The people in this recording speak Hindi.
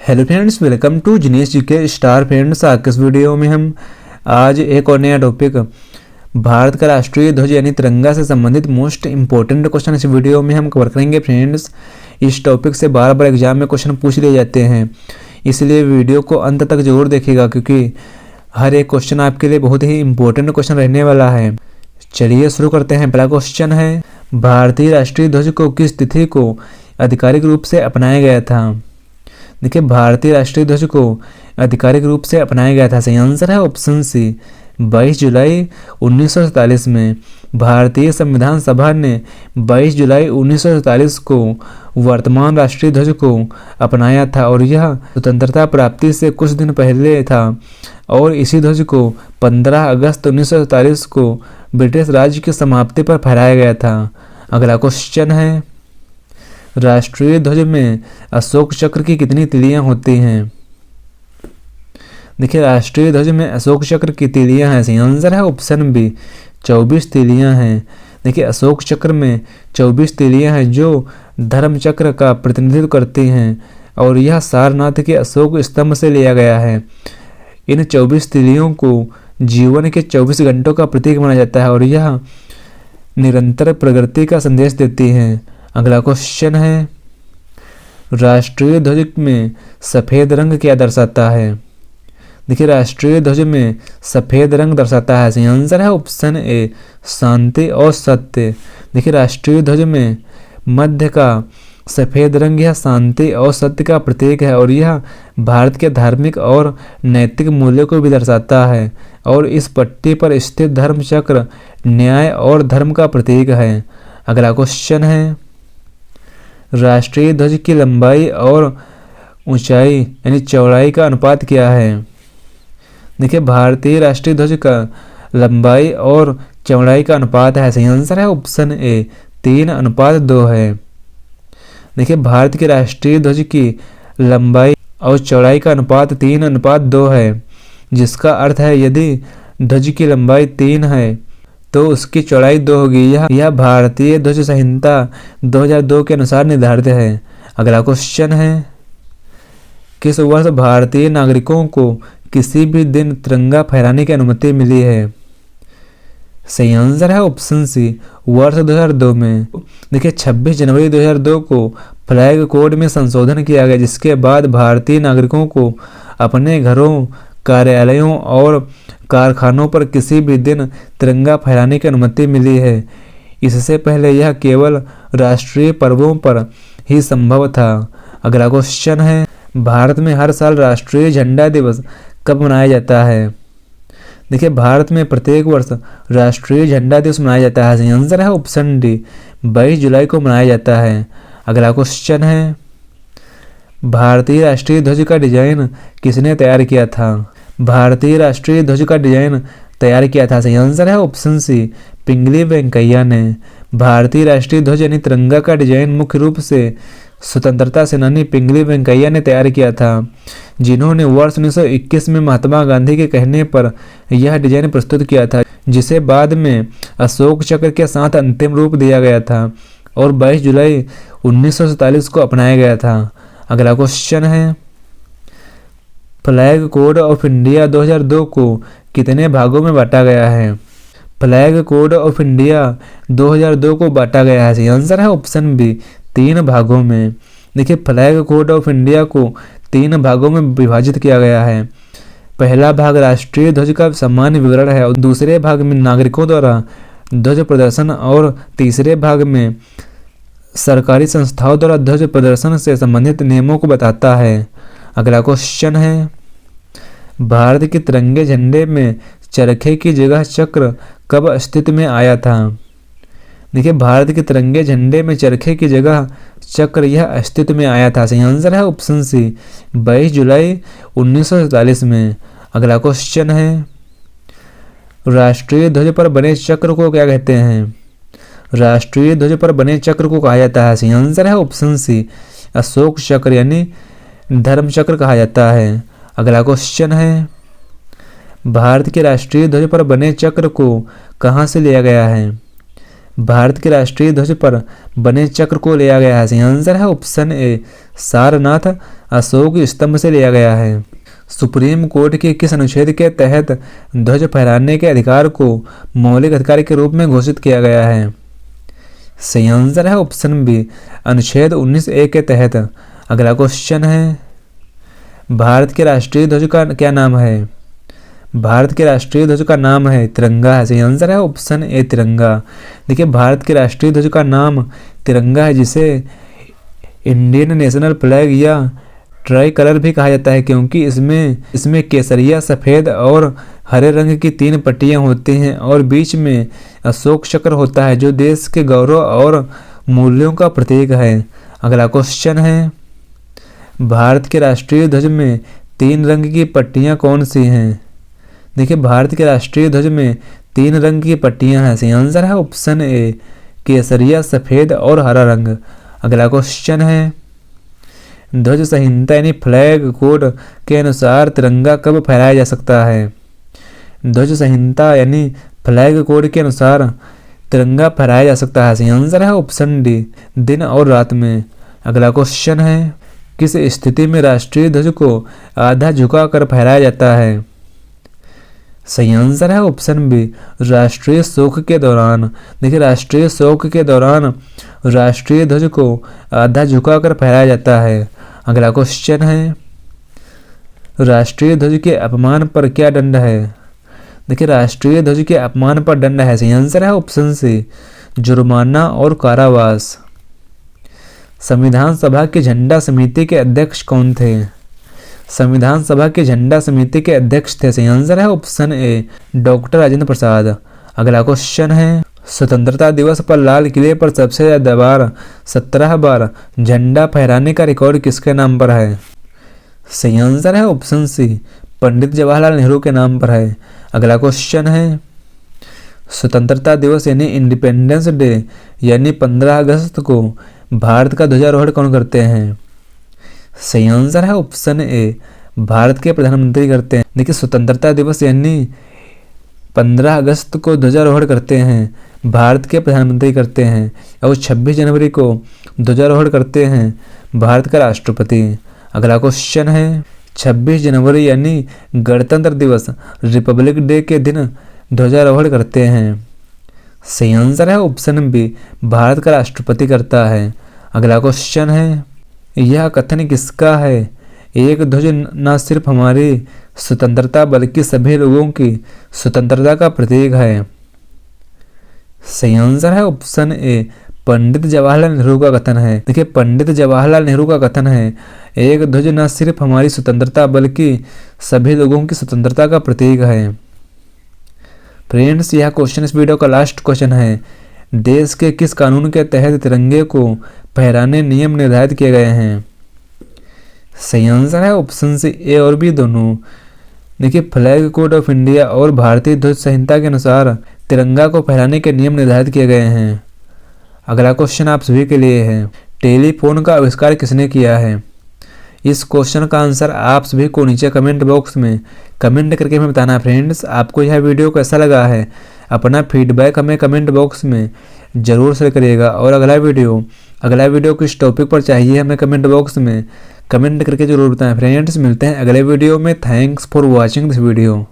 Hello friends, welcome to Jinesh ji के स्टार फ्रेंड्स। आज के इस वीडियो में हम आज एक और नया टॉपिक भारत का राष्ट्रीय ध्वज यानी तिरंगा से संबंधित मोस्ट इंपॉर्टेंट क्वेश्चन इस वीडियो में हम कवर करेंगे। फ्रेंड्स, इस टॉपिक से बार बार एग्जाम में क्वेश्चन पूछ लिए जाते हैं, इसलिए वीडियो को अंत तक जरूर देखिएगा क्योंकि हर एक क्वेश्चन आपके लिए बहुत ही इंपॉर्टेंट क्वेश्चन रहने वाला है। चलिए शुरू करते हैं। पहला क्वेश्चन है, भारतीय राष्ट्रीय ध्वज को किस तिथि को आधिकारिक रूप से अपनाया गया था? देखिए, भारतीय राष्ट्रीय ध्वज को आधिकारिक रूप से अपनाया गया था। सही आंसर है ऑप्शन सी, 22 जुलाई 1947 में। भारतीय संविधान सभा ने 22 जुलाई 1947 को वर्तमान राष्ट्रीय ध्वज को अपनाया था और यह स्वतंत्रता प्राप्ति से कुछ दिन पहले था और इसी ध्वज को 15 अगस्त 1947 को ब्रिटिश राज की समाप्ति पर फहराया गया था। अगला क्वेश्चन है, राष्ट्रीय ध्वज में अशोक चक्र की कितनी तीलियां होती हैं? देखिए, राष्ट्रीय ध्वज में अशोक चक्र की तीलियां हैं। सही आंसर है ऑप्शन बी, 24 तीलियां हैं। देखिए, अशोक चक्र में 24 तीलियां हैं जो धर्म चक्र का प्रतिनिधित्व करती हैं और यह सारनाथ के अशोक स्तंभ से लिया गया है। इन 24 तीलियों को जीवन के 24 घंटों का प्रतीक माना जाता है और यह निरंतर प्रगति का संदेश देती हैं। अगला क्वेश्चन है, राष्ट्रीय ध्वज में सफ़ेद रंग क्या दर्शाता है? देखिए, राष्ट्रीय ध्वज में सफ़ेद रंग दर्शाता है। सही आंसर है ऑप्शन ए, शांति और सत्य। देखिए, राष्ट्रीय ध्वज में मध्य का सफ़ेद रंग यह शांति और सत्य का प्रतीक है और यह भारत के धार्मिक और नैतिक मूल्यों को भी दर्शाता है और इस पट्टी पर स्थित धर्म चक्र न्याय और धर्म का प्रतीक है। अगला क्वेश्चन है, राष्ट्रीय ध्वज की लंबाई और ऊंचाई यानी चौड़ाई का अनुपात क्या है? देखिए, भारतीय राष्ट्रीय ध्वज का लंबाई और चौड़ाई का अनुपात है। सही आंसर है ऑप्शन ए, 3:2 है। देखिए, भारत के राष्ट्रीय ध्वज की लंबाई और चौड़ाई का अनुपात 3:2 है, जिसका अर्थ है यदि ध्वज की लंबाई 3 है तो उसकी चौड़ाई 2 होगी। यह भारतीय ध्वज संहिता 2002 के अनुसार निर्धारित है। अगला क्वेश्चन है, किस वर्ष भारतीय नागरिकों को किसी भी दिन तिरंगा फहराने की अनुमति मिली है? सही आंसर है ऑप्शन सी, वर्ष 2002 में। देखिए, 26 जनवरी 2002 को फ्लैग कोड में संशोधन किया गया, जिसके बाद भारतीय नागरिकों को अपने घरों, कार्यालयों और कारखानों पर किसी भी दिन तिरंगा फहराने की अनुमति मिली है। इससे पहले यह केवल राष्ट्रीय पर्वों पर ही संभव था। अगला क्वेश्चन है, भारत में हर साल राष्ट्रीय झंडा दिवस कब मनाया जाता है? देखिए, भारत में प्रत्येक वर्ष राष्ट्रीय झंडा दिवस मनाया जाता है। सही आंसर है ऑप्शन डी, 22 जुलाई को मनाया जाता है। अगला क्वेश्चन है, भारतीय राष्ट्रीय ध्वज का डिजाइन किसने तैयार किया था? भारतीय राष्ट्रीय ध्वज का डिजाइन तैयार किया था। सही आंसर है ऑप्शन सी, पिंगली वेंकैया ने। भारतीय राष्ट्रीय ध्वज यानी तिरंगा का डिजाइन मुख्य रूप से स्वतंत्रता सेनानी पिंगली वेंकैया ने तैयार किया था, जिन्होंने वर्ष 1921 में महात्मा गांधी के कहने पर यह डिजाइन प्रस्तुत किया था, जिसे बाद में अशोक चक्र के साथ अंतिम रूप दिया गया था और 22 जुलाई 1947 को अपनाया गया था। अगला क्वेश्चन है, फ्लैग कोड ऑफ इंडिया 2002 को कितने भागों में बांटा गया है? फ्लैग कोड ऑफ इंडिया 2002 को बांटा गया है। सही आंसर है ऑप्शन बी, 3 भागों में। देखिए, फ्लैग कोड ऑफ इंडिया को 3 भागों में विभाजित किया गया है। पहला भाग राष्ट्रीय ध्वज का सामान्य विवरण है और दूसरे भाग में नागरिकों द्वारा ध्वज प्रदर्शन और तीसरे भाग में सरकारी संस्थाओं द्वारा ध्वज प्रदर्शन से संबंधित नियमों को बताता है। अगला क्वेश्चन है, भारत के तिरंगे झंडे में चरखे की जगह चक्र कब अस्तित्व में आया था? देखिए, भारत के तिरंगे झंडे में चरखे की जगह चक्र यह अस्तित्व में आया था। सही आंसर है ऑप्शन सी, 22 जुलाई 1947 में। अगला क्वेश्चन है, राष्ट्रीय ध्वज पर बने चक्र को क्या कहते हैं? राष्ट्रीय ध्वज पर बने चक्र को कहा जाता है। सही आंसर है ऑप्शन सी, अशोक चक्र यानी धर्म चक्र कहा जाता है। अगला क्वेश्चन है, भारत के राष्ट्रीय ध्वज पर बने चक्र को कहाँ से लिया गया है? भारत के राष्ट्रीय ध्वज पर बने चक्र को लिया गया है। सही आंसर है ऑप्शन ए, सारनाथ अशोक स्तंभ से लिया गया है। सुप्रीम कोर्ट के किस अनुच्छेद के तहत ध्वज फहराने के अधिकार को मौलिक अधिकार के रूप में घोषित किया गया है? सही आंसर है ऑप्शन बी, अनुच्छेद 19A के तहत। अगला क्वेश्चन है, भारत के राष्ट्रीय ध्वज का क्या नाम है? भारत के राष्ट्रीय ध्वज का नाम है तिरंगा है। सही आंसर है ऑप्शन ए, तिरंगा। देखिए, भारत के राष्ट्रीय ध्वज का नाम तिरंगा है, जिसे इंडियन नेशनल फ्लैग या ट्राई कलर भी कहा जाता है, क्योंकि इसमें केसरिया, सफ़ेद और हरे रंग की 3 पट्टियां होती हैं और बीच में अशोक चक्र होता है, जो देश के गौरव और मूल्यों का प्रतीक है। अगला क्वेश्चन है, भारत के राष्ट्रीय ध्वज में 3 रंग की पट्टियां कौन सी हैं? देखिए, भारत के राष्ट्रीय ध्वज में 3 रंग की पट्टियां हैं। सही आंसर है ऑप्शन ए, केसरिया, सफ़ेद और हरा रंग। अगला क्वेश्चन है, ध्वज संहिता यानी फ्लैग कोड के अनुसार तिरंगा कब फहराया जा सकता है? ध्वज संहिता यानी फ्लैग कोड के अनुसार तिरंगा फहराया जा सकता है। सही आंसर है ऑप्शन डी, दिन और रात में। अगला क्वेश्चन है, किस स्थिति में राष्ट्रीय ध्वज को आधा झुका कर फहराया जाता है? सही आंसर है ऑप्शन बी, राष्ट्रीय शोक के दौरान। देखिए, राष्ट्रीय शोक के दौरान राष्ट्रीय ध्वज को आधा झुका कर फहराया जाता है। अगला क्वेश्चन है, राष्ट्रीय ध्वज के अपमान पर क्या दंड है? देखिए, राष्ट्रीय ध्वज के अपमान पर दंड है। सही आंसर है ऑप्शन सी, जुर्माना और कारावास। संविधान सभा की झंडा समिति के अध्यक्ष कौन थे? संविधान सभा की झंडा समिति के अध्यक्ष थे। सही आंसर है option A, doctor Rajendra Prasad. अगला क्वेश्चन है, स्वतंत्रता दिवस पर लाल किले पर सबसे ज्यादा बार 17 बार झंडा फहराने का रिकॉर्ड किसके नाम पर है? सही आंसर है ऑप्शन सी, पंडित जवाहरलाल नेहरू के नाम पर है। अगला क्वेश्चन है, स्वतंत्रता दिवस यानी इंडिपेंडेंस डे यानी 15 अगस्त को भारत का ध्वजारोहण कौन करते हैं? सही आंसर है ऑप्शन ए, भारत के प्रधानमंत्री करते हैं। देखिए, स्वतंत्रता दिवस यानी 15 अगस्त को ध्वजारोहण करते हैं, भारत के प्रधानमंत्री करते हैं, और 26 जनवरी को ध्वजारोहण करते हैं भारत का राष्ट्रपति। अगला क्वेश्चन है, 26 जनवरी यानी गणतंत्र दिवस, रिपब्लिक डे के दिन ध्वजारोहण करते हैं। सही आंसर है ऑप्शन बी, भारत का राष्ट्रपति करता है। अगला क्वेश्चन है, यह कथन किसका है? एक ध्वज न सिर्फ हमारी स्वतंत्रता बल्कि सभी लोगों की स्वतंत्रता का प्रतीक है। सही आंसर है ऑप्शन ए, पंडित जवाहरलाल नेहरू का कथन है। देखिए, पंडित जवाहरलाल नेहरू का कथन है, एक ध्वज न सिर्फ हमारी स्वतंत्रता बल्कि सभी लोगों की स्वतंत्रता का प्रतीक है। फ्रेंड्स, यह क्वेश्चन इस वीडियो का लास्ट क्वेश्चन है। देश के किस कानून के तहत तिरंगे को फहराने नियम निर्धारित किए गए हैं? सही आंसर है ऑप्शन सी, ए और बी दोनों। देखिए, फ्लैग कोड ऑफ इंडिया और भारतीय ध्वज संहिता के अनुसार तिरंगा को फहराने के नियम निर्धारित किए गए हैं। अगला क्वेश्चन आप सभी के लिए है, टेलीफोन का आविष्कार किसने किया है? इस क्वेश्चन का आंसर आप सभी को नीचे कमेंट बॉक्स में कमेंट करके हमें बताना। फ्रेंड्स, आपको यह वीडियो कैसा लगा है, अपना फीडबैक हमें कमेंट बॉक्स में ज़रूर शेयर करिएगा। और अगला वीडियो किस टॉपिक पर चाहिए हमें कमेंट बॉक्स में कमेंट करके जरूर बताएं। फ्रेंड्स, मिलते हैं अगले वीडियो में। Thanks for watching this video.